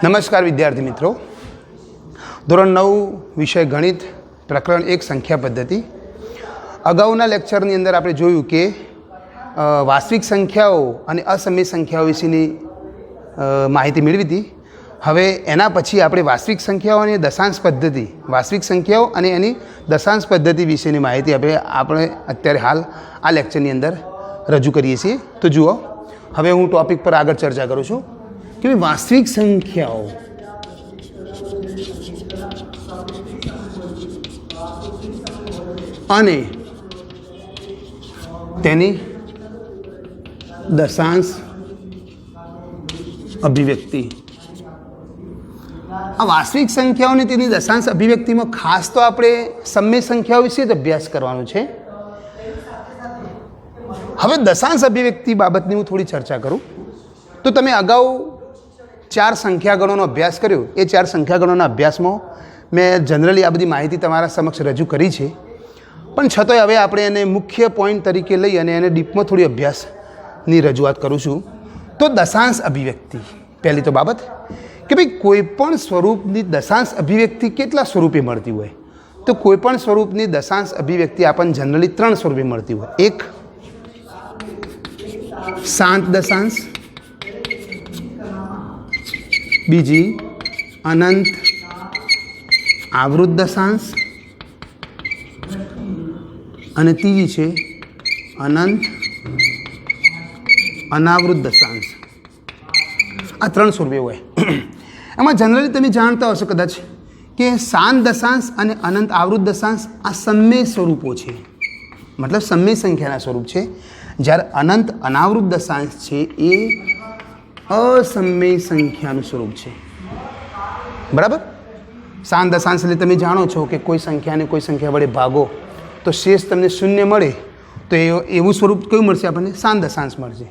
નમસ્કાર વિદ્યાર્થી મિત્રો, ધોરણ 9 વિષય ગણિત પ્રકરણ 1 સંખ્યા પદ્ધતિ. અગાઉના લેક્ચરની અંદર આપણે જોયું કે વાસ્તવિક સંખ્યાઓ અને અસમય સંખ્યાઓ વિશેની માહિતી મેળવી હતી. હવે એના પછી આપણે વાસ્તવિક સંખ્યાઓ અને દશાંશ પદ્ધતિ, વાસ્તવિક સંખ્યાઓ અને એની દશાંશ પદ્ધતિ વિશેની માહિતી આપણે અત્યારે હાલ આ લેક્ચરની અંદર રજૂ કરીએ છીએ. તો જુઓ, હવે હું ટૉપિક પર આગળ ચર્ચા કરું છું કે વાસ્તવિક સંખ્યાઓ અને તેની દશાંશ અભિવ્યક્તિ. આ વાસ્તવિક સંખ્યાઓ અને તેની દશાંશ અભિવ્યક્તિમાં ખાસ તો આપણે સમય સંખ્યાઓ વિશે જ અભ્યાસ કરવાનો છે. હવે દશાંશ અભિવ્યક્તિ બાબતની હું થોડી ચર્ચા કરું તો તમે અગાઉ 4 સંખ્યાગણોનો અભ્યાસ કર્યો. એ 4 સંખ્યાગણોના અભ્યાસમાં મેં જનરલી આ બધી માહિતી તમારા સમક્ષ રજૂ કરી છે, પણ છતાંય હવે આપણે એને મુખ્ય પોઈન્ટ તરીકે લઈ અને એને ડીપમાં થોડી અભ્યાસની રજૂઆત કરું છું. તો દશાંશ અભિવ્યક્તિ, પહેલી તો બાબત કે ભાઈ કોઈપણ સ્વરૂપની દશાંશ અભિવ્યક્તિ કેટલા સ્વરૂપે મળતી હોય? તો કોઈપણ સ્વરૂપની દશાંશ અભિવ્યક્તિ આપણને જનરલી 3 સ્વરૂપે મળતી હોય. એક શાંત દશાંશ, બીજી અનંત આવૃત દશાંશ અને ત્રીજી છે અનંત અનાવૃત દશાંશ. આ 3 સ્વરૂપે હોય. એમાં જનરલી તમે જાણતા હશો કદાચ કે શાંત દશાંશ અને અનંત આવૃત દશાંશ આ સમય સ્વરૂપો છે, મતલબ સમય સંખ્યાના સ્વરૂપ છે. જ્યારે અનંત અનાવૃત દશાંશ છે એ અસમય સંખ્યાનું સ્વરૂપ છે. બરાબર? શાંત દશાંશ એટલે તમે જાણો છો કે કોઈ સંખ્યાને કોઈ સંખ્યા વડે ભાગો તો શેષ તમને 0 મળે, તો એવું સ્વરૂપ કયું મળશે આપણને? શાંત દશાંશ મળશે.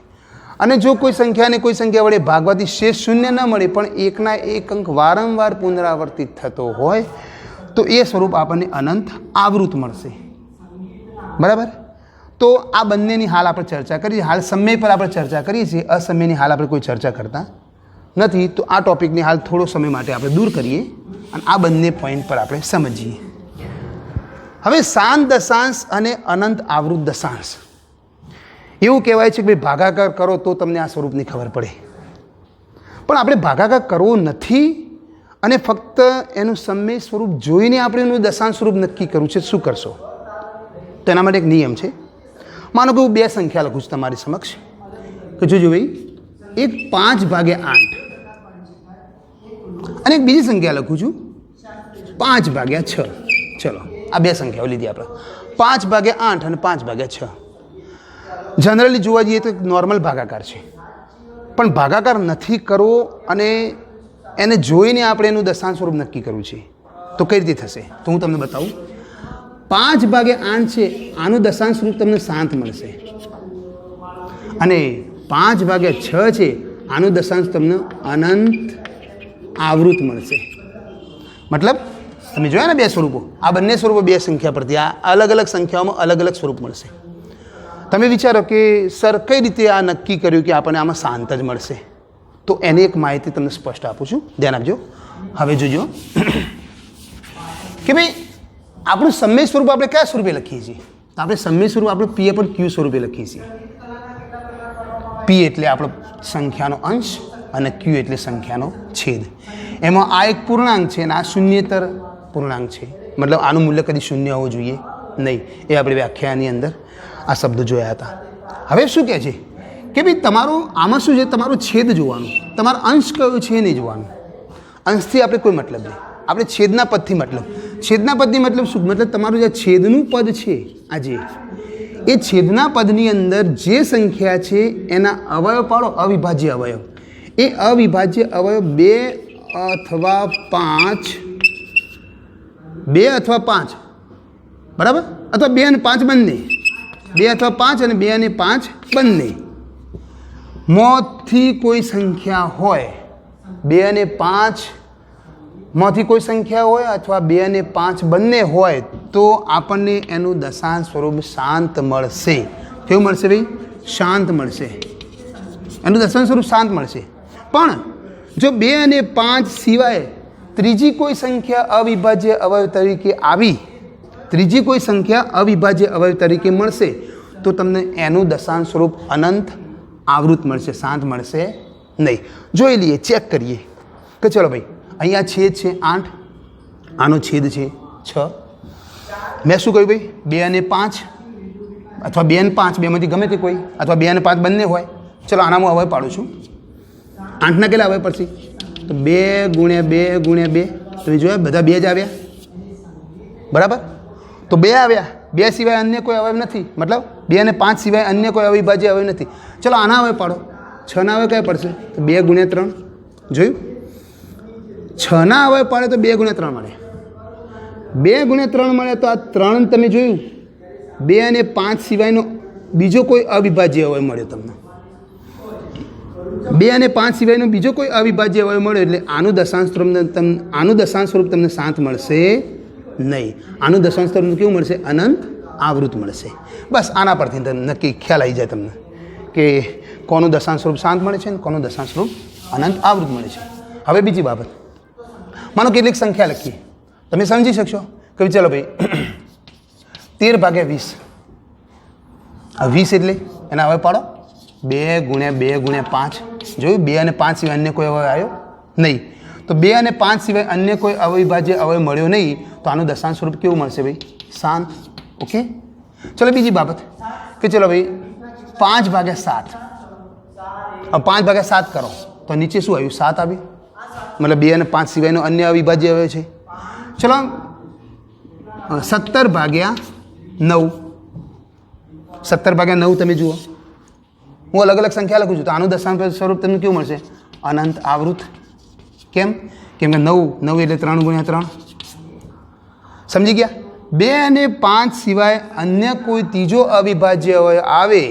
અને જો કોઈ સંખ્યાને કોઈ સંખ્યા વડે ભાગવાથી શેષ 0 ન મળે પણ એકના એક અંક વારંવાર પુનરાવર્તિત થતો હોય તો એ સ્વરૂપ આપણને અનંત આવૃત મળશે. બરાબર? તો આ બંનેની હાલ આપણે ચર્ચા કરીએ. હાલ સમય પર આપણે ચર્ચા કરીએ છીએ, અસમયની હાલ આપણે કોઈ ચર્ચા કરતા નથી. તો આ ટૉપિકની હાલ થોડો સમય માટે આપણે દૂર કરીએ અને આ બંને પોઈન્ટ પર આપણે સમજીએ. હવે શાંત દશાંશ અને અનંત આવૃત દશાંશ, એવું કહેવાય છે કે ભાઈ ભાગાકાર કરો તો તમને આ સ્વરૂપની ખબર પડે, પણ આપણે ભાગાકાર કરવો નથી અને ફક્ત એનું સમય સ્વરૂપ જોઈને આપણે એનું દશાંશ સ્વરૂપ નક્કી કરવું છે. શું કરશો? તો એના માટે એક નિયમ છે. માનો કે હું 2 સંખ્યા લખું છું તમારી સમક્ષ કે જોજો ભાઈ, એક 5/8 અને એક બીજી સંખ્યા લખું છું 5/6. ચલો, આ 2 સંખ્યાઓ લીધી આપણે, 5/8 અને 5/6. જનરલી જોવા જઈએ તો નોર્મલ ભાગાકાર છે, પણ ભાગાકાર નથી કરવો અને એને જોઈને આપણે એનું દશાંશ સ્વરૂપ નક્કી કરવું છે. તો કઈ રીતે થશે? તો હું તમને બતાવું. 5/8 છે, આનું દશાંશ સ્વરૂપ તમને શાંત મળશે, અને 5/6 છે, આનું દશાંશ તમને અનંત આવૃત મળશે. મતલબ તમે જોયા ને 2 સ્વરૂપો, આ બંને સ્વરૂપો 2 સંખ્યા પરથી આ અલગ અલગ સંખ્યાઓમાં અલગ અલગ સ્વરૂપ મળશે. તમે વિચારો કે સર કઈ રીતે આ નક્કી કર્યું કે આપણને આમાં શાંત જ મળશે? તો એની એક માહિતી તમને સ્પષ્ટ આપું છું, ધ્યાન આપજો. હવે જોજો કે ભાઈ આપણું સમય સ્વરૂપ આપણે કયા સ્વરૂપે લખીએ છીએ? તો આપણે સમય સ્વરૂપ આપણે P પર Q સ્વરૂપે લખીએ છીએ. P એટલે આપણો સંખ્યાનો અંશ અને Q એટલે સંખ્યાનો છેદ. એમાં આ એક પૂર્ણાંક છે અને આ શૂન્યેતર પૂર્ણાંક છે, મતલબ આનું મૂલ્ય કદી 0 હોવું જોઈએ નહીં. એ આપણે વ્યાખ્યાની અંદર આ શબ્દ જોયા હતા. હવે શું કહે છે કે ભાઈ તમારું આમાં શું છે? તમારું છેદ જોવાનું, તમારો અંશ કયો છે એ નહીં જોવાનું. અંશથી આપણે કોઈ મતલબ નહીં, આપણે છેદના પદથી મતલબ. છેદના પદની મતલબ શું? મતલબ તમારું જે છેદનું પદ છે આજે, એ છેદના પદની અંદર જે સંખ્યા છે એના અવયવ પાડો, અવિભાજ્ય અવયવ. એ અવિભાજ્ય અવયવ 2 અથવા 5, બરાબર? અથવા 2 અને 5 બંને, 2 અથવા 5 અને 2 અને 5 બંને મોથી કોઈ સંખ્યા હોય, 2 અને 5 માંથી કોઈ સંખ્યા હોય અથવા 2 અને 5 બંને હોય તો આપણને એનું દશાંશ સ્વરૂપ શાંત મળશે. કેવું મળશે ભાઈ? શાંત મળશે, એનું દશાંશ સ્વરૂપ શાંત મળશે. પણ જો 2 અને 5 સિવાય ત્રીજી કોઈ સંખ્યા અવિભાજ્ય અવયવ તરીકે આવી, ત્રીજી કોઈ સંખ્યા અવિભાજ્ય અવયવ તરીકે મળશે તો તમને એનું દશાંશ સ્વરૂપ અનંત આવૃત મળશે, શાંત મળશે નહીં. જોઈ લઈએ, ચેક કરીએ કે ચલો ભાઈ અહીંયા છેદ છે 8, આનો છેદ છે 6. મેં શું કહ્યું ભાઈ 2 અને 5 અથવા 2 અને 5 બેમાંથી ગમે તે કોઈ, અથવા 2 અને 5 બંને હોય. ચલો આનામાં અવયવ પાડું છું. 8ના કેટલા અવયવ પડશે? તો 2 ગુણ્યા 2 ગુણ્યા 2. તમે જોયા બધા 2 જ આવ્યા, બરાબર? તો 2 આવ્યા, 2 સિવાય અન્ય કોઈ અવયવ નથી, મતલબ 2 અને 5 સિવાય અન્ય કોઈ અવિભાજ્ય અવયવ નથી. ચલો આના અવયવ પાડો. 6ના અવયવ કયા પડશે? તો 2 ગુણ્યા 3. જોયું? 6ના અવયવ પાડે તો 2 ગુણ્યા 3 મળે. 2 ગુણ્યા 3 મળે તો આ 3 તમે જોયું, 2 અને 5 સિવાયનો બીજો કોઈ અવિભાજ્ય અવયવ મળ્યો તમને. 2 અને 5 સિવાયનો બીજો કોઈ અવિભાજ્ય અવયવ મળ્યો એટલે આનું દશાંશ સ્વરૂપ તમને શાંત મળશે નહીં. આનું દશાંશ સ્વરૂપ કેવું મળશે? અનંત આવૃત મળશે. બસ આના પરથી તમને નક્કી ખ્યાલ આવી જાય તમને કે કોનું દશાંશ સ્વરૂપ શાંત મળે છે અને કોનું દશાંશ સ્વરૂપ અનંત આવૃત મળે છે. હવે બીજી બાબત, માનો કેટલીક સંખ્યા લખીએ, તમે સમજી શકશો કે ચલો ભાઈ 13 ભાગ્યા 20. આ 20 એટલે એના હવે પાડો 2 ગુણ્યા 2 ગુણ્યા 5. જોયું? 2 અને 5 સિવાય અન્ય કોઈ અવયવ આવ્યો નહીં. તો 2 અને 5 સિવાય અન્ય કોઈ અવિભાજ્ય અવયવ મળ્યો નહીં તો આનું દશાંશ સ્વરૂપ કેવું મળશે ભાઈ? શાંત. ઓકે, ચલો બીજી બાબત કે ચલો ભાઈ 5 ભાગ્યા 7. अब 5 ભાગ્યા 7 કરો તો નીચે શું આવ્યું? 7 આવ્યું. मतलब 2 અને 5 સિવાયનો અન્ય અવિભાજ્ય અવયવ છે. ચલો 17 ભાગ્યા 9. 17 ભાગ્યા 9 તમે જુઓ, હું અલગ અલગ સંખ્યા લખું છું તો આનું દશાંશ સ્વરૂપ તમને કેવું મળશે? અનંત આવૃત. કેમ? કેમ કે 9 એટલે 3 ગુણ્યા 3. સમજી ગયા? 2 અને 5 સિવાય અન્ય કોઈ ત્રીજો અવિભાજ્ય અવયવ આવે,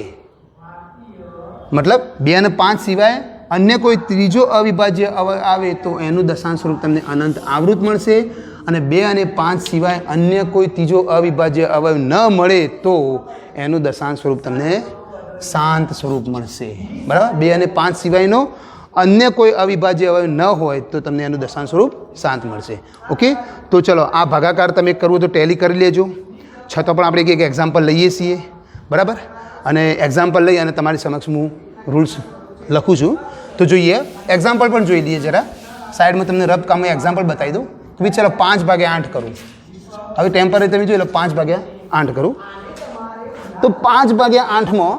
મતલબ 2 અને 5 સિવાય અન્ય કોઈ ત્રીજો અવિભાજ્ય અવયવ આવે તો એનું દશાંશ સ્વરૂપ તમને અનંત આવૃત મળશે. અને 2 અને 5 સિવાય અન્ય કોઈ ત્રીજો અવિભાજ્ય અવયવ ન મળે તો એનું દશાંશ સ્વરૂપ તમને શાંત સ્વરૂપ મળશે. બરાબર? 2 અને 5 સિવાયનો અન્ય કોઈ અવિભાજ્ય અવયવ ન હોય તો તમને એનું દશાંશ સ્વરૂપ શાંત મળશે. ઓકે, તો ચલો આ ભાગાકાર તમે કરવું તો ટેલી કરી લેજો. છતાં પણ આપણે એક એક્ઝામ્પલ લઈએ છીએ, બરાબર? અને એક્ઝામ્પલ લઈ અને તમારી સમક્ષ હું રૂલ્સ લખું છું તો જોઈએ. એક્ઝામ્પલ પણ જોઈ લઈએ જરા. સાઈડમાં તમને રફ કામ એક્ઝામ્પલ બતાવી દઉં તો ભાઈ ચલો 5 ભાગ્યા 8 કરું. હવે ટેમ્પરરી તમે જોઈ લો 5 ભાગ્યા 8 કરું તો 5 ભાગ્યા 8માં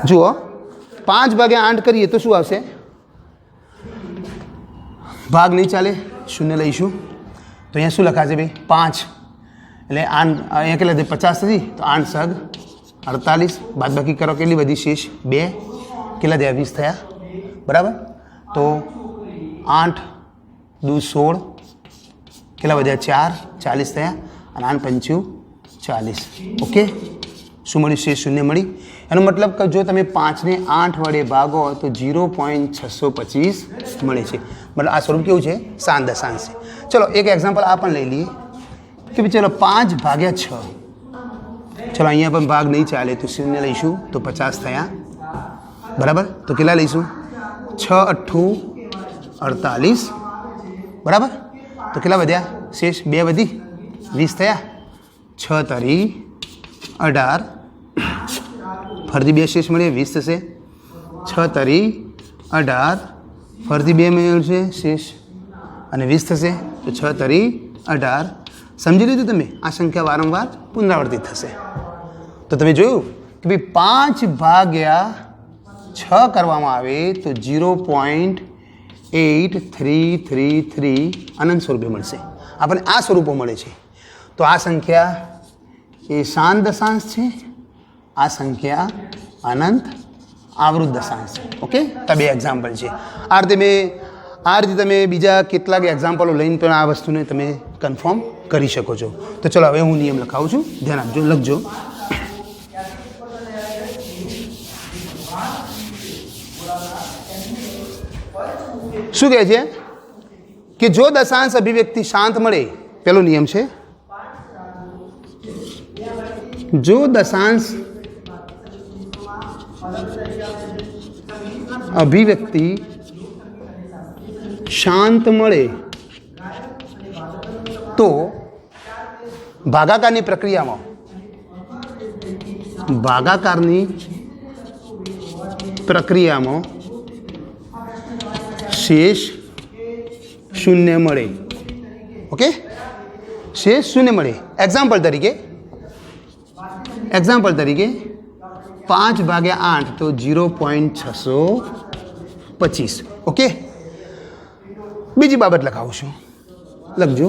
જુઓ 5 ભાગ્યા 8 કરીએ તો શું આવશે? ભાગ નહીં ચાલે, શૂન્ય લઈશું તો અહીંયા શું લખાશે ભાઈ? 5 એટલે અહીંયા કેટલા થશે? 50 થતી તો 8 સગ 48. બાદ બાકી કરો કેટલી બધી શેષ? 2. કેટલા થયા? 20 થયા. બરાબર? તો 8 દુ 16, કેટલા વધ્યા? 4. 40 થયા અને 8 પંચું 40. ઓકે, શું મળ્યું? શેષ શૂન્ય મળી. એનો મતલબ કે જો તમે 5ને 8 વડે ભાગો તો 0.625 મળે છે. મતલબ આ સ્વરૂપ કેવું છે? શાંત દશાંશ છે. ચલો એક એક્ઝામ્પલ આ પણ લઈ લઈએ કે ભાઈ ચલો 5 ભાગ્યા 6. ચલો અહીંયા પણ ભાગ નહીં ચાલે તો શૂન્ય લઈશું તો 50 થયા. બરાબર? તો કેટલા લઈશું? 6 8 48. બરાબર? તો કેટલા વધ્યા? શેષ 2 વધી 20 થયા. 6 તરી 18. ફરીથી 2 શેષ મળે 20 થશે. 6 તરી 18. ફરીથી 2 મળશે શેષ અને 20 થશે તો 6 તરી 18. સમજી લીધું તમે? આ સંખ્યા વારંવાર પુનરાવર્તિત થશે. તો તમે જોયું કે ભાઈ 5 ભાગ્યા 6 કરવામાં આવે તો 0.8333 અનંત સ્વરૂપે મળશે. આપણને આ સ્વરૂપો મળે છે. તો આ સંખ્યા એ શાંત દશાંશ છે, આ સંખ્યા અનંત આવૃત દશાંશ છે. ઓકે, તો 2 એક્ઝામ્પલ છે. આ રીતે તમે બીજા કેટલાક એક્ઝામ્પલો લઈને પણ આ વસ્તુને તમે કન્ફર્મ કરી શકો છો. તો ચલો હવે હું નિયમ લખાવું છું, ધ્યાન આપજો, લખજો. શું કહે છે કે જો દશાંશ અભિવ્યક્તિ શાંત મળે, પેલો નિયમ છે, જો દશાંશ અભિવ્યક્તિ શાંત મળે તો ભાગાકારની પ્રક્રિયામાં શેષ શૂન્ય મળે. ઓકે, શેષ શૂન્ય મળે. એક્ઝામ્પલ તરીકે 5/8 તો 0.625. ઓકે, બીજી બાબત લખાવું છું, લખજો.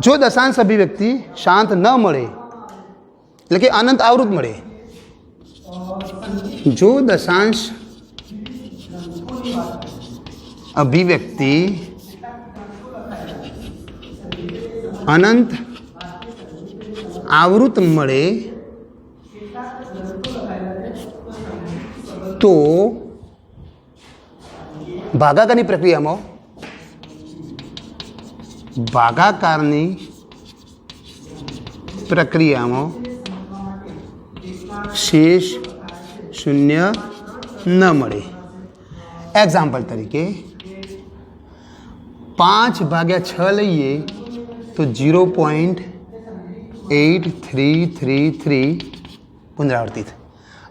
જો દશાંશ અભિવ્યક્તિ શાંત ન મળે, એટલે કે અનંત આવૃત મળે, જો દશાંશ અભિવ્યક્તિ અનંત આવૃત મળે તો ભાગાકારની પ્રક્રિયામાં શેષ શૂન્ય ન મળે. એક્ઝામ્પલ તરીકે 5/6 લઈએ તો 0.8333 પુનરાવર્તિત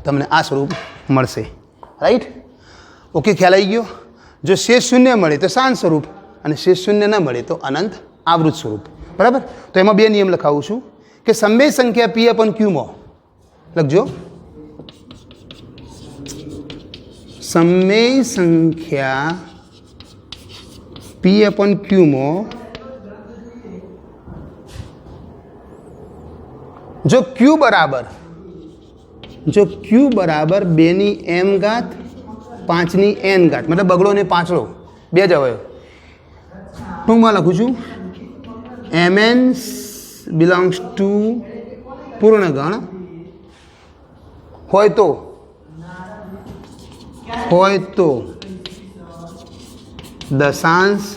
તમને આ સ્વરૂપ મળશે. રાઈટ? ઓકે, ખ્યાલ આવી ગયો. જો શેષ શૂન્ય મળે તો શાંત સ્વરૂપ અને શેષ શૂન્ય ન મળે તો અનંત આવૃત સ્વરૂપ. બરાબર? તો એમાં બે નિયમ લખાવું છું કે સમય સંખ્યા P/Q માં લખજો. સમય સંખ્યા P/Q માં જો Q બરાબર 2/m ઘાત 5n ઘાત, મતલબ બગડો ને પાંચડો બે જ અવયવ. ટૂંકમાં લખું છું mn બિલોંગ્સ ટુ પૂર્ણગણ હોય તો દશાંશ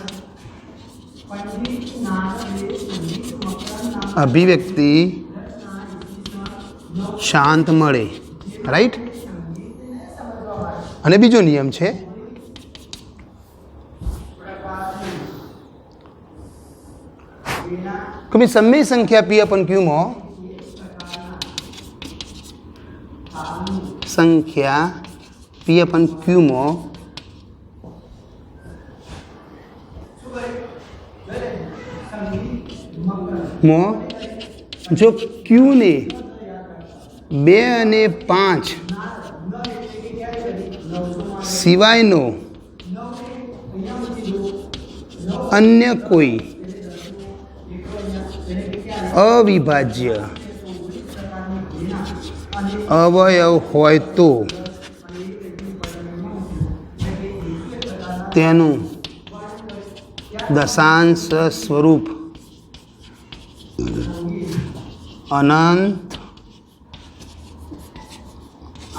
અભિવ્યક્તિ શાંત મળે. રાઈટ? અને બીજો નિયમ છે કે ભાઈ સમય સંખ્યા P/Q માં જો Q ને 2 અને 5 સિવાયનો અન્ય કોઈ અવિભાજ્ય અવયવ હોય તો તેનું દશાંશ સ્વરૂપ અનંત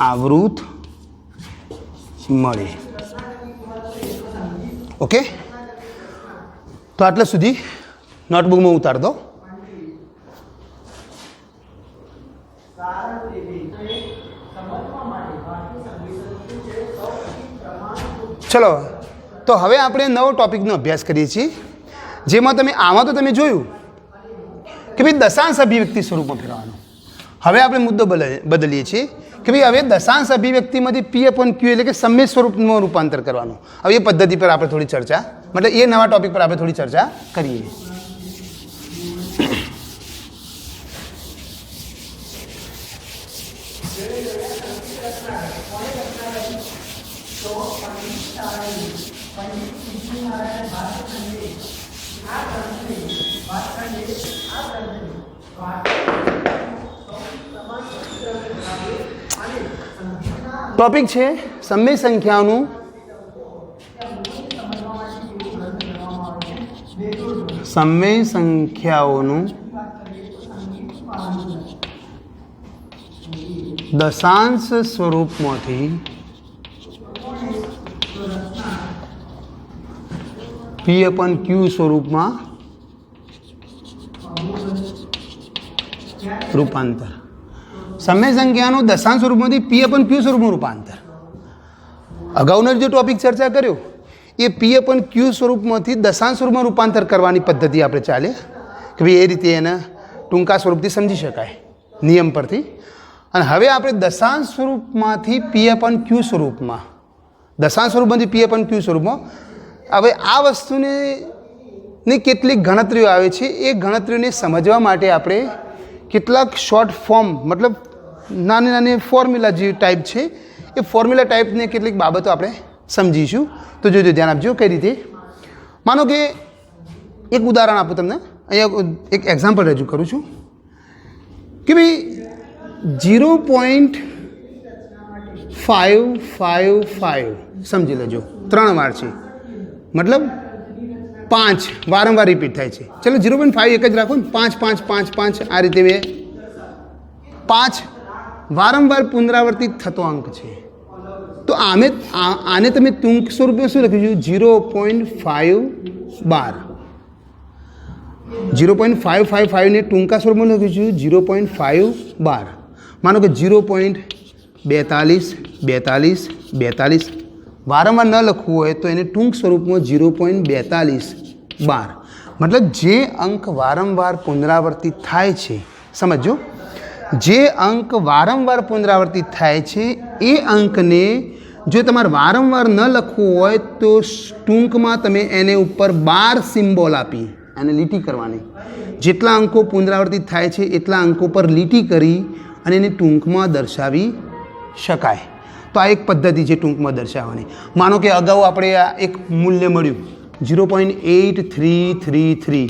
આવૃત મળે. ઓકે, તો આટલા સુધી નોટબુકમાં ઉતાર દો. ચલો, તો હવે આપણે નવો ટોપિકનો અભ્યાસ કરીએ છીએ, જેમાં આમાં તો તમે જોયું કે ભાઈ દશાંશ અભિવ્યક્તિ સ્વરૂપમાં ફેરવવાનું. હવે આપણે મુદ્દો બદલીએ છીએ કે ભાઈ હવે દશાંશ અભિવ્યક્તિમાંથી P/Q એટલે કે સમય સ્વરૂપમાં રૂપાંતર કરવાનું. હવે એ પદ્ધતિ પર આપણે થોડી ચર્ચા, મતલબ એ નવા ટોપિક પર આપણે થોડી ચર્ચા કરીએ. ટોપિક છે સમય સંખ્યાઓનું દશાંશ સ્વરૂપમાંથી P/Q સ્વરૂપમાં રૂપાંતર. સમય સંખ્યાનું દશાંશ સ્વરૂપમાંથી પી અપન ક્યુ સ્વરૂપમાં રૂપાંતર. અગાઉનો જે ટોપિક ચર્ચા કર્યો એ પી અપન ક્યુ સ્વરૂપમાંથી દશાંશ સ્વરૂપમાં રૂપાંતર કરવાની પદ્ધતિ આપણે ચાલે કે ભાઈ એ રીતે એને ટૂંકા સ્વરૂપથી સમજી શકાય નિયમ પરથી. અને હવે આપણે દશાંશ સ્વરૂપમાંથી પી અપન ક્યુ સ્વરૂપમાં દશાંશ સ્વરૂપમાંથી પી અપન ક્યુ સ્વરૂપમાં હવે આ વસ્તુને ની કેટલીક ગણતરીઓ આવે છે. એ ગણતરીઓને સમજવા માટે આપણે કેટલાક શોર્ટ ફોર્મ મતલબ નાની નાની ફોર્મ્યુલા જે ટાઈપ છે એ ફોર્મ્યુલા ટાઈપની કેટલીક બાબતો આપણે સમજીશું. તો જોજો, ધ્યાન આપજો કઈ રીતે. માનો કે એક ઉદાહરણ આપું તમને, અહીંયા એક એક્ઝામ્પલ રજૂ કરું છું કે ભાઈ 0.555 સમજી લેજો 3 વાર છે, મતલબ 5 વારંવાર રિપીટ થાય છે. ચલો 0.5 એક જ રાખો ને, 5 5 5 5 આ રીતે 5 વારંવાર પુનરાવર્તિત થતો અંક છે. તો આને તમે ટૂંક સ્વરૂપે શું લખ્યું છે? 0.512. 0.555 ને ટૂંકા સ્વરૂપમાં લખ્યું છે 0.512. માનો કે 0.42 વારંવાર ન લખવું હોય તો એને ટૂંક સ્વરૂપમાં 0.4212. મતલબ જે અંક વારંવાર પુનરાવર્તિત થાય છે, સમજો, જે અંક વારંવાર પુનરાવર્તિત થાય છે એ અંકને જો તમારે વારંવાર ન લખવું હોય તો ટૂંકમાં તમે એને ઉપર 12 સિમ્બોલ આપી અને લીટી કરવાની. જેટલા અંકો પુનરાવર્તિત થાય છે એટલા અંકો પર લીટી કરી અને એને ટૂંકમાં દર્શાવી શકાય. તો આ એક પદ્ધતિ છે ટૂંકમાં દર્શાવવાની. માનો કે અગાઉ આપણે આ એક મૂલ્ય મળ્યું 0.8333,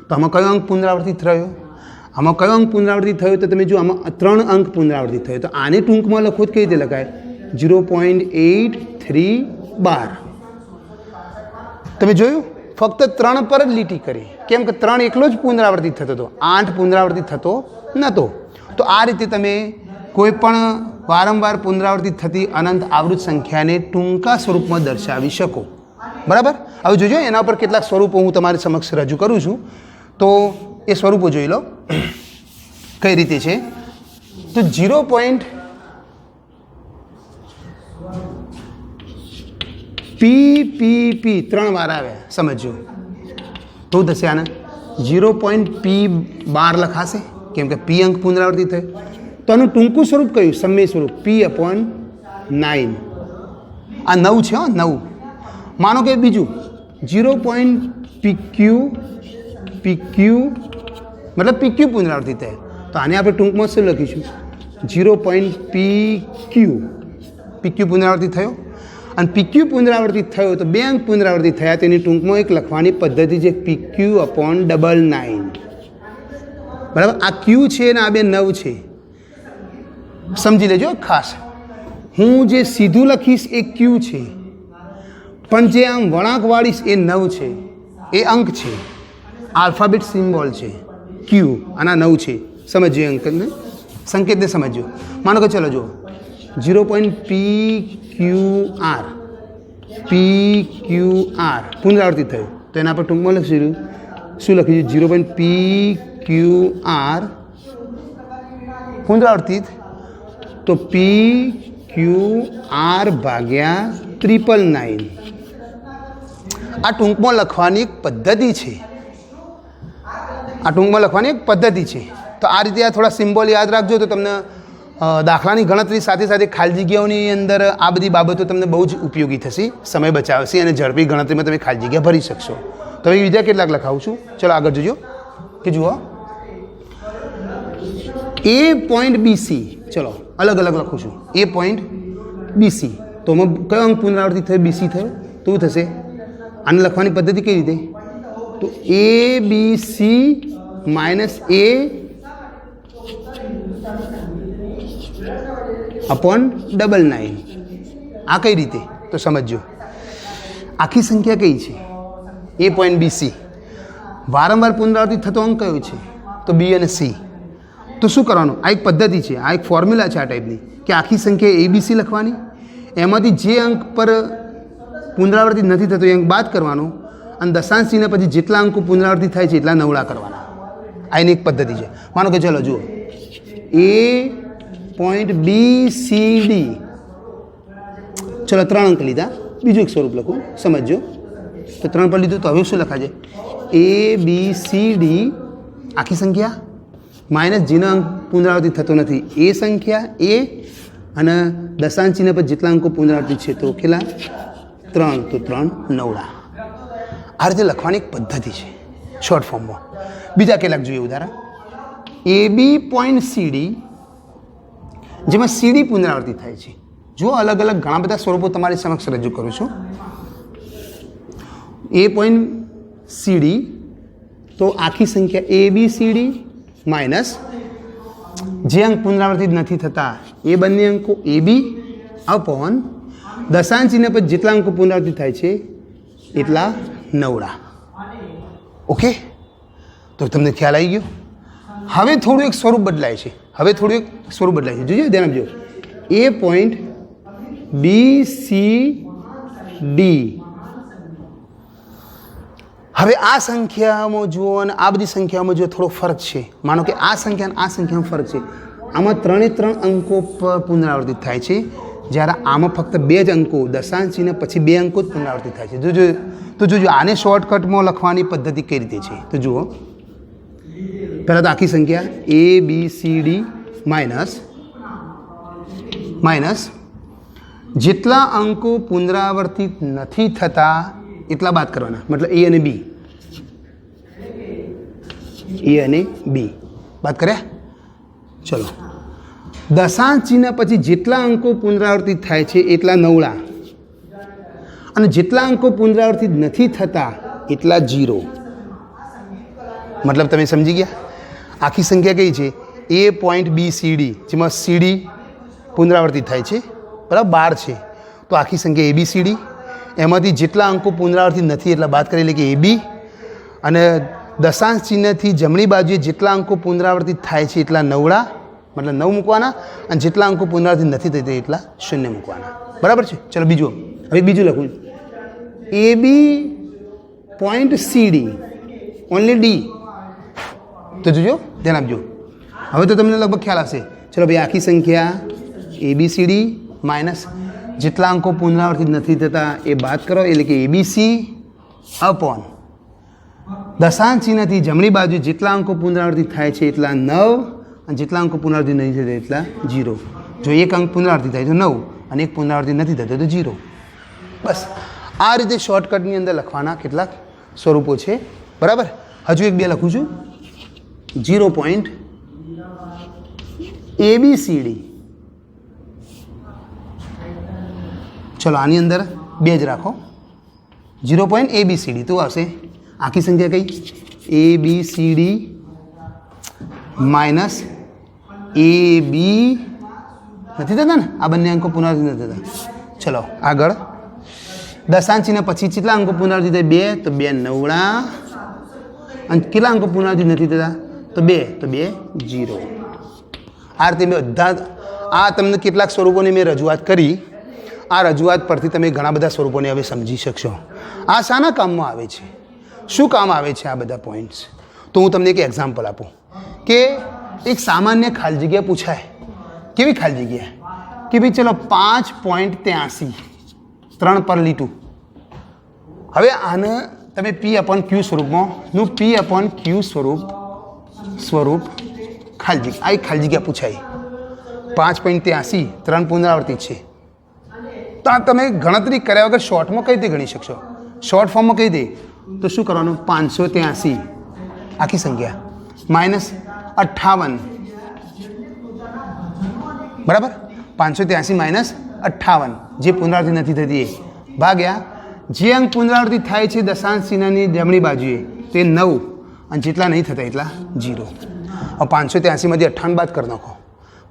તો આમાં કયો અંક પુનરાવર્તિત થયો? આમાં કયો અંક પુનરાવર્તિત થયો? તો તમે જો આમાં 3 અંક પુનરાવર્તિત થયો. તો આને ટૂંકમાં લખો તો કઈ રીતે લખાય? 0.8312. તમે જોયું, ફક્ત 3 પર જ લીટી કરી. કેમ કે 3 એકલો જ પુનરાવર્તિત થતો હતો, 8 પુનરાવર્તિત થતો નહોતો. તો આ રીતે તમે કોઈ પણ વારંવાર પુનરાવર્તિત થતી અનંત આવૃત સંખ્યાને ટૂંકા સ્વરૂપમાં દર્શાવી શકો. બરાબર? હવે જોજો એના પર કેટલાક સ્વરૂપો હું તમારી સમક્ષ રજૂ કરું છું. તો એ સ્વરૂપો જોઈ લો કઈ રીતે છે. તો 0.p 3 વાર આવે, સમજો. શું થશે આને? 0.p12 લખાશે, કેમ કે p અંક પુનરાવર્તિત થયો. તો આનું ટૂંકું સ્વરૂપ કયું? સમય સ્વરૂપ p/9. આ 9 છે, 9. માનો કે બીજું 0.pq મતલબ pq પુનરાવર્તિત થાય. તો આને આપણે ટૂંકમાં શું લખીશું? 0.pq પુનરાવર્તિત થયો. અને pq પુનરાવર્તિત થયો તો 2 અંક પુનરાવર્તિત થયા. તેની ટૂંકમાં એક લખવાની પદ્ધતિ છે pq/9. બરાબર? આ q છે ને આ 9 છે, સમજી લેજો ખાસ. હું જે સીધું લખીશ એ q છે, પણ જે આમ વળાંક વાળીશ એ 9 છે, એ અંક છે, આલ્ફાબેટ સિમ્બોલ છે q, અને આ 9 છે. સમજીએ અંકને, સંકેતને સમજો. માનો કે ચલો જો 0.pqr પુનરાવર્તિત થયું. તો એના પર ટૂંકમાં લખીશું શું લખીશું? 0.pqr પુનરાવર્તિત તો pqr/999. આ ટૂંકમાં લખવાની એક પદ્ધતિ છે. તો આ રીતે આ થોડા સિમ્બોલ યાદ રાખજો તો તમને દાખલાની ગણતરી સાથે સાથે ખાલી જગ્યાઓની અંદર આ બધી બાબતો તમને બહુ જ ઉપયોગી થશે, સમય બચાવશે અને ઝડપી ગણતરીમાં તમે ખાલી જગ્યા ભરી શકશો. તો હવે બીજા કેટલાક લખાવું છું. ચલો આગળ જોજો કે જુઓ A.BC. ચલો અલગ અલગ લખું છું. A.BC. તો આમાં કયો અંક પુનરાવર્તિત થયો? BC થયો. તો શું થશે? આને લખવાની પદ્ધતિ કઈ રીતે? તો ABC A/999. આ કઈ રીતે? તો સમજો. આખી સંખ્યા કઈ છે? A.BC. વારંવાર પુનરાવર્તિત થતો અંક કયો છે? તો B અને C. તો શું કરવાનું? આ એક પદ્ધતિ છે, આ એક ફોર્મ્યુલા છે આ ટાઈપની કે આખી સંખ્યા ABC લખવાની, એમાંથી જે અંક પર પુનરાવર્તિત નથી થતો એ અંક બાદ કરવાનો, અને દશાંશ ચિહ્ન પછી જેટલા અંકો પુનરાવર્તિત થાય છે એટલા નવડા કરવાના. આ એની એક પદ્ધતિ છે. માનો કે ચલો જુઓ પોઈન્ટ BCD, ચલો 3 અંક લીધા, બીજું એક સ્વરૂપ લખું, સમજો. તો 3 પર લીધું તો હવે શું લખાય છે? ABCD આખી સંખ્યા માઇનસ જેનો અંક પુનરાવર્તિત થતો નથી એ સંખ્યા એ, અને દશાંશ ચિહ્ન પર જેટલા અંકો પુનરાવર્તિત છે તો કેટલા? 3, તો 3 નવડા. આ રીતે લખવાની એક પદ્ધતિ છે શોર્ટ ફોર્મમાં. બીજા કેટલાક જોઈએ ઉદાહરણ. AB પોઈન્ટ CD, જેમાં CD પુનરાવર્તિત થાય છે. જો અલગ અલગ ઘણા બધા સ્વરૂપો તમારી સમક્ષ રજૂ કરું છું. A પોઈન્ટ CD, તો આખી સંખ્યા ABCD માઇનસ જે અંક પુનરાવર્તિત નથી થતા એ બંને અંકો AB અપોન દશાંશ ચિહ્ન પર જેટલા અંકો પુનરાવર્તિત થાય છે એટલા નવડા. ઓકે, તો તમને ખ્યાલ આવી ગયો. હવે થોડું એક સ્વરૂપ બદલાય છે. જોજો, ધ્યાન આપજો. A પોઈન્ટ BCD, હવે આ સંખ્યામાં જુઓ અને આ બધી સંખ્યામાં જુઓ થોડો ફરક છે. માનો કે આ સંખ્યા અને આ સંખ્યામાં ફરક છે. આમાં 3 અંકો પર પુનરાવર્તિત થાય છે, જ્યારે આમાં ફક્ત 2 જ અંકો, દશાંશ ચિહ્ન પછી 2 અંકો જ પુનરાવર્તિત થાય છે. જોજો આને શોર્ટકટમાં લખવાની પદ્ધતિ કઈ રીતે છે તો જુઓ. પહેલાં તો આખી સંખ્યા ABCD માઇનસ જેટલા અંકો પુનરાવર્તિત નથી થતા એટલા બાદ કરવાના, મતલબ A અને B બાદ કર્યા. ચલો, દશાંશ ચિહ્ન પછી જેટલા અંકો પુનરાવર્તિત થાય છે એટલા નવડા, અને જેટલા અંકો પુનરાવર્તિત નથી થતા એટલા 0. મતલબ તમે સમજી ગયા? આખી સંખ્યા કઈ છે? A પોઈન્ટ BCD, જેમાં CD પુનરાવર્તિત થાય છે, બરાબર 12 છે. તો આખી સંખ્યા ABCD, એમાંથી જેટલા અંકો પુનરાવર્તિત નથી એટલા બાદ કરી, એટલે કે AB, અને દશાંશ ચિહ્નથી જમણી બાજુએ જેટલા અંકો પુનરાવર્તિત થાય છે એટલા નવડા, મતલબ 9 મૂકવાના, અને જેટલા અંકો પુનરાવર્તિત નથી થતા એટલા 0 મૂકવાના. બરાબર છે? ચલો બીજું લખું. AB point CD only D, તો જોજો, ધ્યાન આપજો. હવે તો તમને લગભગ ખ્યાલ હશે. ચલો ભાઈ, આખી સંખ્યા ABCD માઇનસ જેટલા અંકો પુનરાવર્તિત નથી થતા એ બાદ કરો, એટલે કે ABC અપોન દશાંશ ચિહ્નથી જમણી બાજુ જેટલા અંકો પુનરાવર્તિત થાય છે એટલા 9, અને જેટલા અંકો પુનરાવર્તિત નથી થતા એટલા 0. જો એક અંક પુનરાવર્તિત થાય તો 9, અને એક પુનરાવર્તિત નથી થતો તો 0. બસ આ રીતે શોર્ટકટની અંદર લખવાના કેટલાક સ્વરૂપો છે. બરાબર. હજુ એક બે લખું છું. 0 પોઈન્ટ ABCD, ચલો આની અંદર 2 જ રાખો. 0 પોઈન્ટ ABCD તો આવશે આખી સંખ્યા કઈ? ABCD માઇનસ AB નથી થતા ને, આ બંને અંકો પુનરાવર્તિત નથી થતા. ચલો આગળ. દશાંશ ચિહ્ન પછી કેટલા અંકો પુનરાવર્તિત થાય? 2, તો 2 નવડા, અને કેટલા અંકો પુનરાવર્તિત નથી થતા? તો 2, તો 2 0. આ રીતે મેં બધા આ તમને કેટલાક સ્વરૂપોની મેં રજૂઆત કરી. આ રજૂઆત પરથી તમે ઘણા બધા સ્વરૂપોને હવે સમજી શકશો. આ શાના કામમાં આવે છે, શું કામ આવે છે આ બધા પોઈન્ટ્સ? તો હું તમને એક એક્ઝામ્પલ આપું કે એક સામાન્ય ખાલી જગ્યા પૂછાય. કેવી ખાલી જગ્યા? કે ભાઈ ચલો 5.83 3 પર લીટું. હવે આને તમે P/Q સ્વરૂપમાં P/Q સ્વરૂપ ખાલી જગ્યા, આ એક ખાલી જગ્યા પૂછાય. 5.83 3 પુનરાવર્તિત છે. તો આ તમે ગણતરી કર્યા વગર શોર્ટમાં કઈ રીતે ગણી શકશો? શોર્ટ ફોર્મમાં કઈ રીતે? તો શું કરવાનું? 583 આખી સંખ્યા માઇનસ 58, બરાબર? 583 માઇનસ 58 જે પુનરાવર્તિત નથી થતી એ, ભાગ્યા જે અંક પુનરાવર્તિત થાય છે દશાંશ ચિહ્નની જમણી બાજુએ તે 9, અને જેટલા નહીં થતા એટલા 0. હવે 583માંથી 58 બાદ કરી નાખો,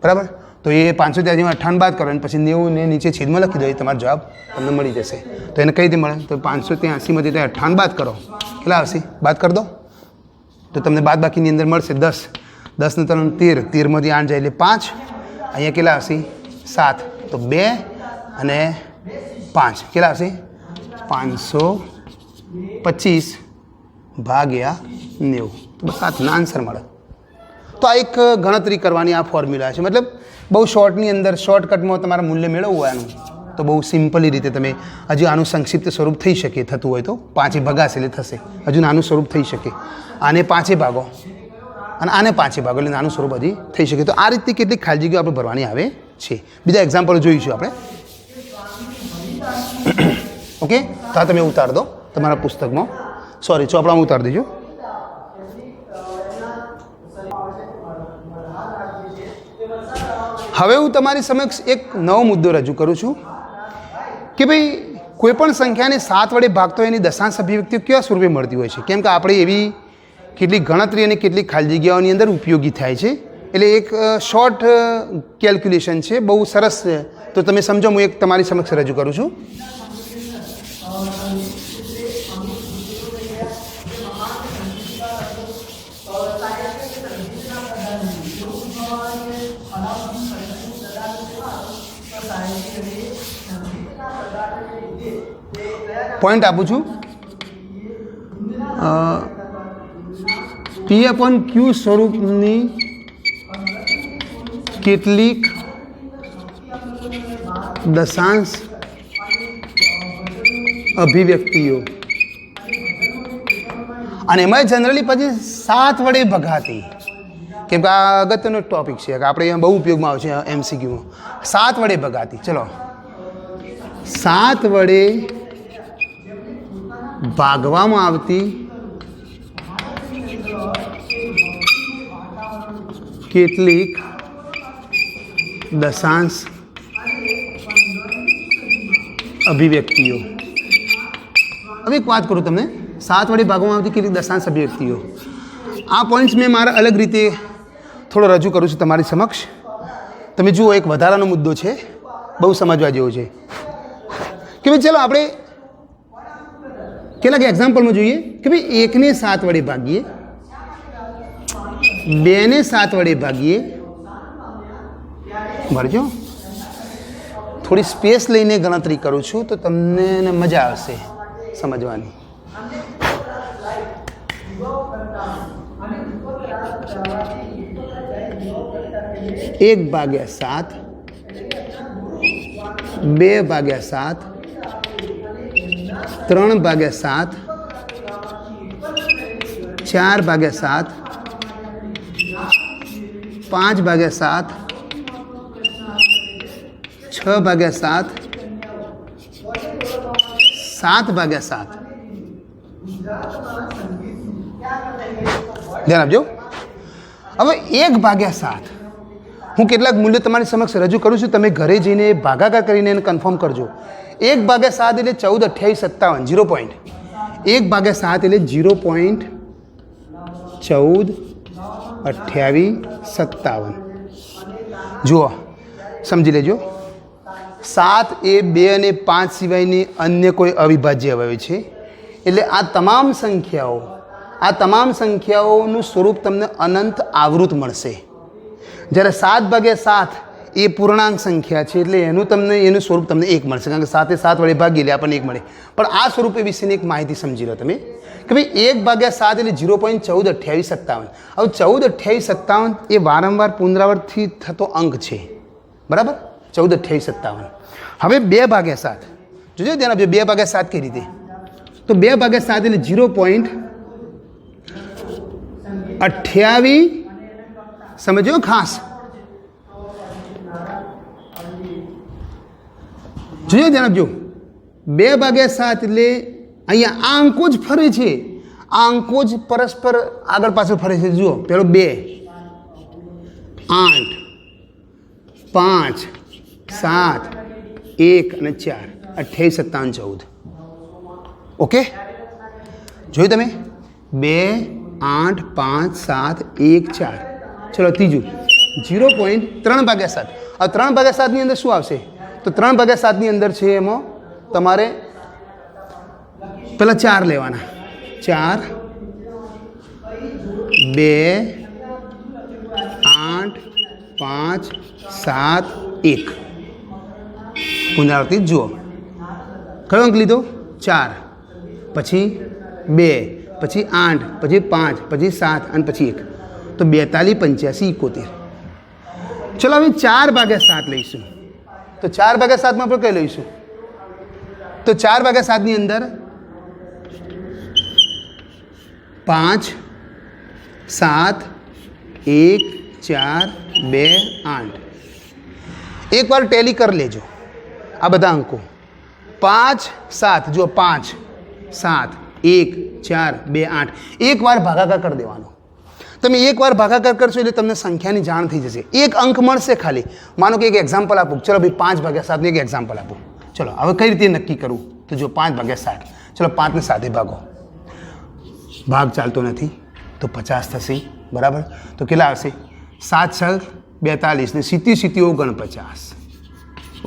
બરાબર? તો એ 583માં 58 બાદ કરો, અને પછી 90 ને નીચે છેદમાં લખી દો, એ તમારો જવાબ તમને મળી જશે. તો એને કઈ રીતે મળે? તો 583માંથી 58 બાદ કરો, કેટલા આવશે? બાદ કરી દો તો તમને બાદ બાકીની અંદર મળશે 10. 10 ને 3 13, 13માંથી 8 જાય એટલે 5. અહીંયા કેટલા આવશે? 7. તો 2 અને 5 કેટલા આવશે? 525 ભાગ્યા 90. તો બસ આના આન્સર મળે. તો આ એક ગણતરી કરવાની આ ફોર્મ્યુલા છે. મતલબ બહુ શોર્ટની અંદર શોર્ટકટમાં તમારે મૂલ્ય મેળવવું હોય આનું તો બહુ સિમ્પલી રીતે તમે હજુ આનું સંક્ષિપ્ત સ્વરૂપ થઈ શકે થતું હોય તો 5 ભગાશે એટલે થશે હજુ નાનું સ્વરૂપ થઈ શકે આને 5 ભાગો અને આને 5 ભાગો એટલે નાનું સ્વરૂપ હજી થઈ શકે તો આ રીતે કેટલીક ખાલી જગ્યાઓ આપણે ભરવાની આવે છે બીજા એક્ઝામ્પલ જોઈશું આપણે ઓકે તો આ તમે ઉતાર દો તમારા પુસ્તકમાં સોરી ચોપડામાં ઉતાર દેજો હવે હું તમારી સમક્ષ એક નવો મુદ્દો રજૂ કરું છું કે ભાઈ કોઈપણ સંખ્યાને 7 વડે ભાગતો એની દશાંશ અભિવ્યક્તિઓ કેવા સ્વરૂપે મળતી હોય છે કેમ કે આપણે એવી કેટલીક ગણતરી અને કેટલીક ખાલી જગ્યાઓની અંદર ઉપયોગી થાય છે એટલે એક શોર્ટ કેલ્ક્યુલેશન છે બહુ સરસ છે તો તમે સમજો હું એક તમારી સમક્ષ રજૂ કરું છું પોઈન્ટ આપું છું P/Q સ્વરૂપની કેટલીક દશાંશ અભિવ્યક્તિઓ અને એમાં જનરલી પછી 7 વડે ભગાતી કેમ કે આ અગત્યનો ટોપિક છે કે આપણે અહીંયા બહુ ઉપયોગમાં આવે છે MCQમાં 7 વડે ભગાતી ચલો 7 વડે ભાગવામાં આવતી કેટલીક દશાંશ અભિવ્યક્તિઓ હવે એક વાત કરું તમને 7 વડે ભાગવામાં આવતી કેટલીક દશાંશ અભિવ્યક્તિઓ આ પોઈન્ટ્સ મેં મારા અલગ રીતે થોડો રજૂ કરું છું તમારી સમક્ષ તમે જુઓ એક વધારાનો મુદ્દો છે બહુ સમજવા જેવો છે કે ભાઈ ચાલો આપણે કેટલાક એક્ઝામ્પલમાં જોઈએ કે ભાઈ 1 ને 7 વડે ભાગીએ 2 ને 7 વડે ભાગીએ ભરજો થોડી સ્પેસ લઈને ગણતરી કરું છું તો તમને મજા આવશે સમજવાની એક ભાગ્યા 7 2 ભાગ્યા 7 3 ભાગ્યા 7 4 ભાગ્યા 7 5 ભાગ્યા 7 6 ભાગ્યા 7 7 ભાગ્યા 7 ધ્યાન આપજો હવે 1 ભાગ્યા 7 હું કેટલાક મૂલ્યો તમારી સમક્ષ રજૂ કરું છું તમે ઘરે જઈને ભાગાકાર કરીને એને કન્ફર્મ કરજો 1 ભાગ્યા 7 એટલે 14 28 57 0 પોઈન્ટ 1 ભાગ્યા 7 એટલે 0.14 28 57 જુઓ સમજી લેજો 7 એ 2 અને 5 સિવાયની અન્ય કોઈ અવિભાજ્ય અવયવ છે એટલે આ તમામ સંખ્યાઓનું સ્વરૂપ તમને અનંત આવૃત મળશે જ્યારે 7 ભાગ્યા 7 એ પૂર્ણાંક સંખ્યા છે એટલે એનું સ્વરૂપ તમને 1 મળશે કારણ કે 7 એ 7 વડે ભાગી એટલે આપણને 1 મળે પણ આ સ્વરૂપ વિશેની એક માહિતી સમજી લો તમે કે ભાઈ 1 ભાગ્યા 7 એટલે 0.14 28 57 હવે 14 28 57 એ વારંવાર પુનરાવર્તિત થતો અંક છે બરાબર 14 28 57 હવે 2 ભાગ્યા 7 જોજો ધ્યાન આપજો 2 ભાગ્યા 7 કઈ રીતે તો 2 ભાગ્યા 7 એટલે 0.28 સમજો ખાસ જોયો ધ્યાન આપજો 2 ભાગ્યા 7 એટલે અહીંયા આ અંકો જ ફરે છે આ અંકો જ પરસ્પર આગળ પાછળ ફરે છે જુઓ પેલો 2 8 5 7 1 અને 4 28 57 14 ઓકે જોયું તમે 2 8 5 7 1 4 ચલો ત્રીજું 0.3 ભાગ્યા 7 હવે 3 ભાગ્યા 7 ની અંદર શું આવશે તો 3 ભાગ્યા 7 ની અંદર છે એમાં તમારે પેલા 4 લેવાના 4 2 8 5 7 1 પુનરાવર્તિત જુઓ કયો અંક લીધો 4 પછી 2 પછી 8 પછી 5 પછી 7 અને પછી 1 તો 42 85 71 ચલો હવે 4/7 લઈશું. તો 4/7 આપણે કઈ લઈશું? તો 4/7 ની અંદર 5 7 1 4 2 8 એકવાર ટેલી કરી લેજો આ બધા અંકો. 5 7 જો 5 7 1 4 2 8 એકવાર ભાગાકાર કરી દેવાનો. તમે એકવાર ભાગાકાર કરશો એટલે તમને સંખ્યાની જાણ થઈ જશે. એક અંક મળશે ખાલી. માનો કે એક એક્ઝામ્પલ આપું. ચલો ભાઈ 5/7 એક એક્ઝામ્પલ આપું. ચલો હવે કઈ રીતે નક્કી કરવું? તો જો 5/7 ચલો 5 ને 7 ભાગો. ભાગ ચાલતો નથી તો 50 થશે. બરાબર. તો કેટલા આવશે? 7 6 42 ને 70 49.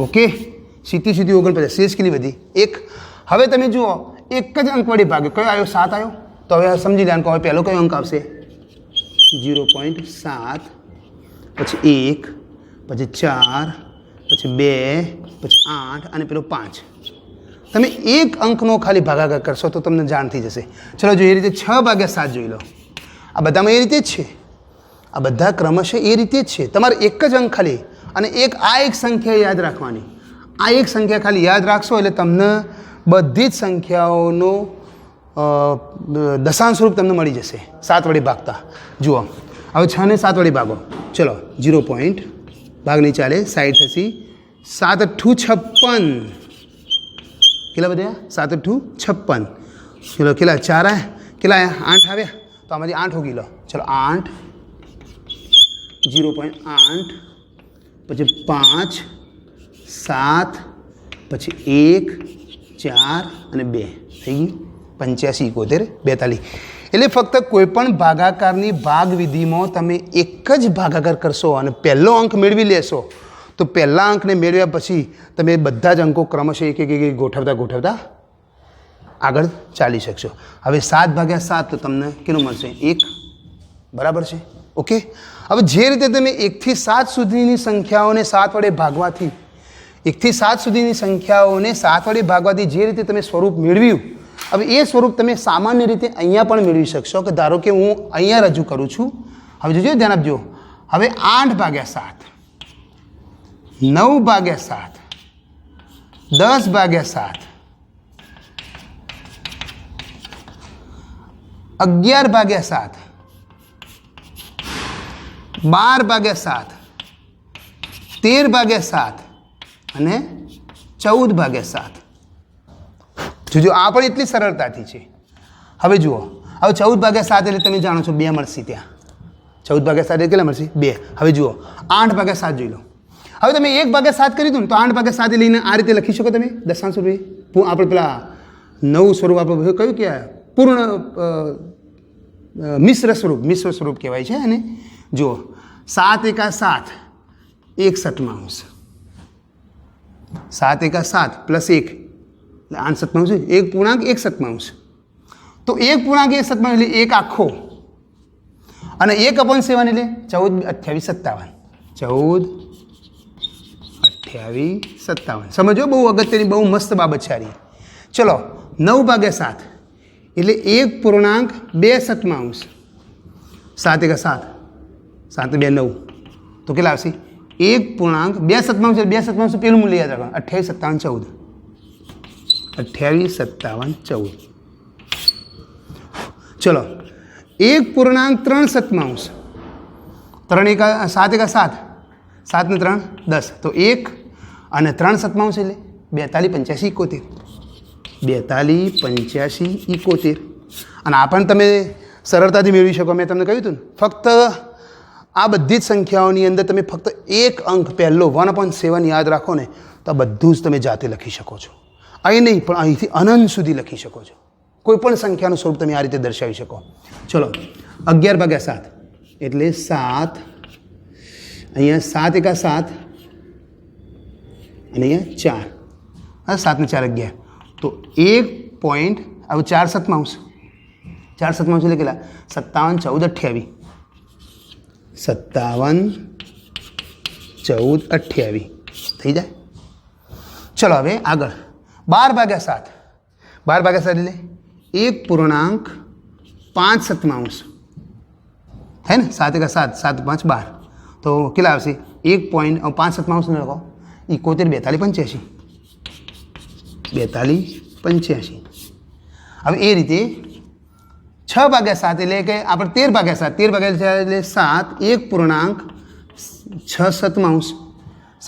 ઓકે 70 49 શેષ કેટલી બધી? 1. હવે તમે જુઓ એક જ અંક વડે ભાગ્યો. કયો આવ્યો? 7 આવ્યો. તો હવે સમજી લેવાનું હવે પહેલો કયો અંક આવશે? 0.7 પછી 1 પછી 4 પછી 2 પછી 8 અને પેલો 5. તમે એક અંકનો ખાલી ભાગાકાર કરશો તો તમને જાણ થઈ જશે. ચલો જો એ રીતે 6/7 જોઈ લો. આ બધામાં એ રીતે જ છે. આ બધા ક્રમશઃ એ રીતે જ છે. તમારે એક જ અંક ખાલી અને એક સંખ્યા યાદ રાખવાની. આ એક સંખ્યા ખાલી યાદ રાખશો એટલે તમને બધી જ સંખ્યાઓનો દશાંશ સ્વરૂપ તમને મળી જશે 7 વડે ભાગતા. જુઓ હવે 6 ને 7 વડે ભાગો. ચલો 0 પોઈન્ટ ભાગ નહીં ચાલે. 60 થશે. 7 8 56. કેટલા બધા? 7 8 56. ચલો કેટલા? 4 આવ્યા. કેટલા આવ્યા? 8 આવ્યા. તો આમાંથી 8 ઉગી લો. ચલો 8 0.8 પછી 5 7 પછી 1 4 અને 2 થઈ ગઈ 85 71 42. એટલે ફક્ત કોઈપણ ભાગાકારની ભાગ વિધિમાં તમે એક જ ભાગાકાર કરશો અને પહેલો અંક મેળવી લેશો તો પહેલા અંકને મેળવ્યા પછી તમે બધા જ અંકો ક્રમશઃ એક એક ગોઠવતા આગળ ચાલી શકશો. હવે 7/7 તો તમને કેટલું મળશે? 1. બરાબર છે. ઓકે. હવે જે રીતે તમે 1 થી 7 સુધીની સંખ્યાઓને 7 વડે ભાગવાથી 1 થી 7 સુધીની સંખ્યાઓને 7 વડે ભાગવાથી જે રીતે તમે સ્વરૂપ મેળવ્યું, હવે એ સ્વરૂપ તમે સામાન્ય રીતે અહીંયા પણ મેળવી શકશો. કે ધારો કે હું અહીંયા રજૂ કરું છું. હવે જોજો, ધ્યાન આપજો. હવે 8/7 9/7 10/7 11/7 12/7 13/7 અને 14/7. જોજો આ પણ એટલી સરળતાથી છે. હવે જુઓ, હવે 14/7 એટલે તમે જાણો છો 2 મળશે ત્યાં. 14/7 એટલે કેટલા મળશે? 2. હવે જુઓ 8/7 જોઈ લો. હવે તમે 1/7 કરી દો ને તો 8/7 લઈને આ રીતે લખી શકો તમે દશાંશ સ્વરૂપે. આપણે પેલા નવું સ્વરૂપ આપણે કયું કે પૂર્ણ મિશ્ર સ્વરૂપ કહેવાય છે. અને જુઓ 7 × 7 1 સતમાંશ. 7 × 7 + 1 એટલે 8 સતમાંશ. 1 પૂર્ણાંક 1 સતમાંશ. તો 1 પૂર્ણાંક 1 સતમાંશ એટલે 1 આખો અને 1/7 એટલે 14 28 57. 14 28 57. સમજો, બહુ અગત્યની બહુ મસ્ત બાબત છે આ. ચલો 9/7 એટલે 1 પૂર્ણાંક 2 સતમાંશ. 7 × 7 7 2 9 તો કેટલા આવશે? 1 પૂર્ણાંક 2 સતમાંશ. 2 સતમાંશ પેલું મૂલ્ય યાદ રાખવાનું 28 57 14. ચલો 1 પૂર્ણાંક 3 સતમાંશ. 3 × 7 × 7 7 ને 3 10 તો 1 અને 3 સતમાંશ એટલે 42 85 71. 42 85 71. અને આ પણ તમે સરળતાથી મેળવી શકો. મેં તમને કહ્યું હતું ને, ફક્ત આ બધી જ સંખ્યાઓની અંદર તમે ફક્ત એક અંક પહેલો 1/7 યાદ રાખો ને તો આ બધું જ તમે જાતે લખી શકો છો. અહીં નહીં પણ અહીંથી અનંત સુધી લખી શકો છો. કોઈ પણ સંખ્યાનું સ્વરૂપ તમે આ રીતે દર્શાવી શકો. ચલો 11/7 એટલે 7. અહીંયા 7 × 7 અને અહીંયા 4. હા 7 ને 4 11. તો 1 પોઈન્ટ હવે 4 સતમાંશ. 4 સતમાંશ એટલે કેટલા? 57 14 28. 57 14 28 થઈ જાય. ચલો હવે આગળ 12/7. 12/7 એટલે 1 પૂર્ણાંક 5 સતમાંશ. હે ને? 7 × 7 7 5 12 તો કેટલા આવશે? 1.5 લખો 71 42 85 42 હવે એ રીતે 6 ભાગ્યા 7 એટલે કે આપણે 13 ભાગ્યા 7 એટલે 7 1.6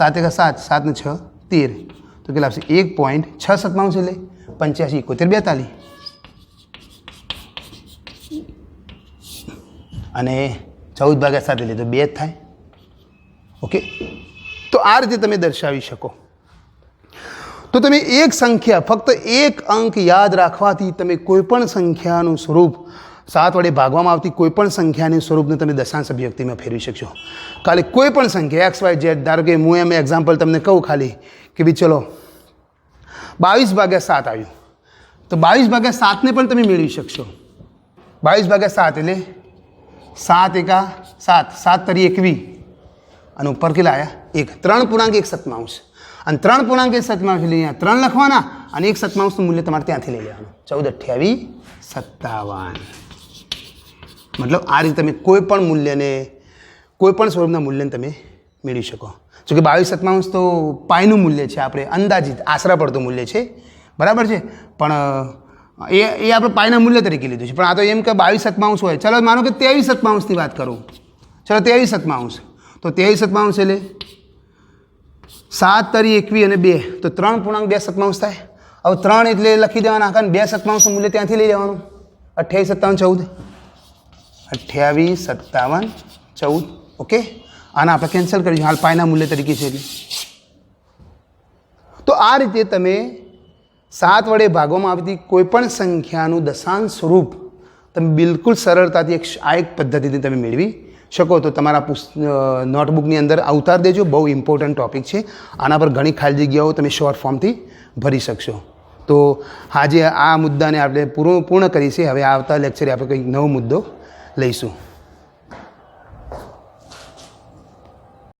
7 એકા 7 7 ને 6 13 તો કેટલા આવશે 1.6 એટલે 85 71 42 અને 14 ભાગ્યા 7 એટલે તો 2 જ થાય. ઓકે, તો આ રીતે તમે દર્શાવી શકો. તો તમે એક સંખ્યા ફક્ત એક અંક યાદ રાખવાથી તમે કોઈપણ સંખ્યાનું સ્વરૂપ 7 વડે ભાગવામાં આવતી કોઈપણ સંખ્યાનું સ્વરૂપને તમે દશાંશ અભિવ્યક્તિમાં ફેરવી શકશો. ખાલી કોઈપણ સંખ્યા XY Z, ધારો કે હું એમ એક્ઝામ્પલ તમને કહું ખાલી કે ભાઈ ચલો 22 ભાગ્યા 7 આવ્યું, તો 22 ભાગ્યા 7ને પણ તમે મેળવી શકશો. 22 ભાગ્યા 7 એટલે 7 એકા 7 7 તરી 21 અને ઉપર કેટલા આવ્યા 1 3.1 અને 3.1 એટલે અહીંયા 3 લખવાના અને 1/7નું મૂલ્ય તમારે ત્યાંથી લઈ લેવાનું 14 28 57. મતલબ આ રીતે તમે કોઈપણ મૂલ્યને કોઈપણ સ્વરૂપના મૂલ્યને તમે મેળવી શકો. જો કે 22/7 તો પાયનું મૂલ્ય છે, આપણે અંદાજિત આશરા પડતું મૂલ્ય છે, બરાબર છે, પણ એ આપણે પાયના મૂલ્ય તરીકે લીધું છે. પણ આ તો એમ કે 22/7 હોય. ચલો માનો કે 23/7ની વાત કરું, ચલો 23/7 તો 23/7 એટલે 7 તરી 21 અને 2 તો 3.2 થાય. હવે 3 એટલે લખી દેવાના અને 2/7 મૂલ્ય ત્યાંથી લઈ લેવાનું 28 57 14. ઓકે, આને આપણે કેન્સલ કરીશું, હાલ પાયના મૂલ્ય તરીકે છે એટલે. તો આ રીતે તમે 7 વડે ભાગવામાં આવતી કોઈપણ સંખ્યાનું દશાંશ સ્વરૂપ તમે બિલકુલ સરળતાથી આ એક પદ્ધતિથી તમે મેળવી શકો. તો તમારા નોટબુકની અંદર ઉતાર દેજો, બહુ ઇમ્પોર્ટન્ટ ટૉપિક છે. આના પર ઘણી ખાલી જગ્યાઓ તમે શોર્ટ ફોર્મથી ભરી શકશો. તો આજે આ મુદ્દાને આપણે પૂર્ણ કરીએ છીએ. હવે આવતા લેક્ચરે આપણે કંઈક નવો મુદ્દો લઈશું.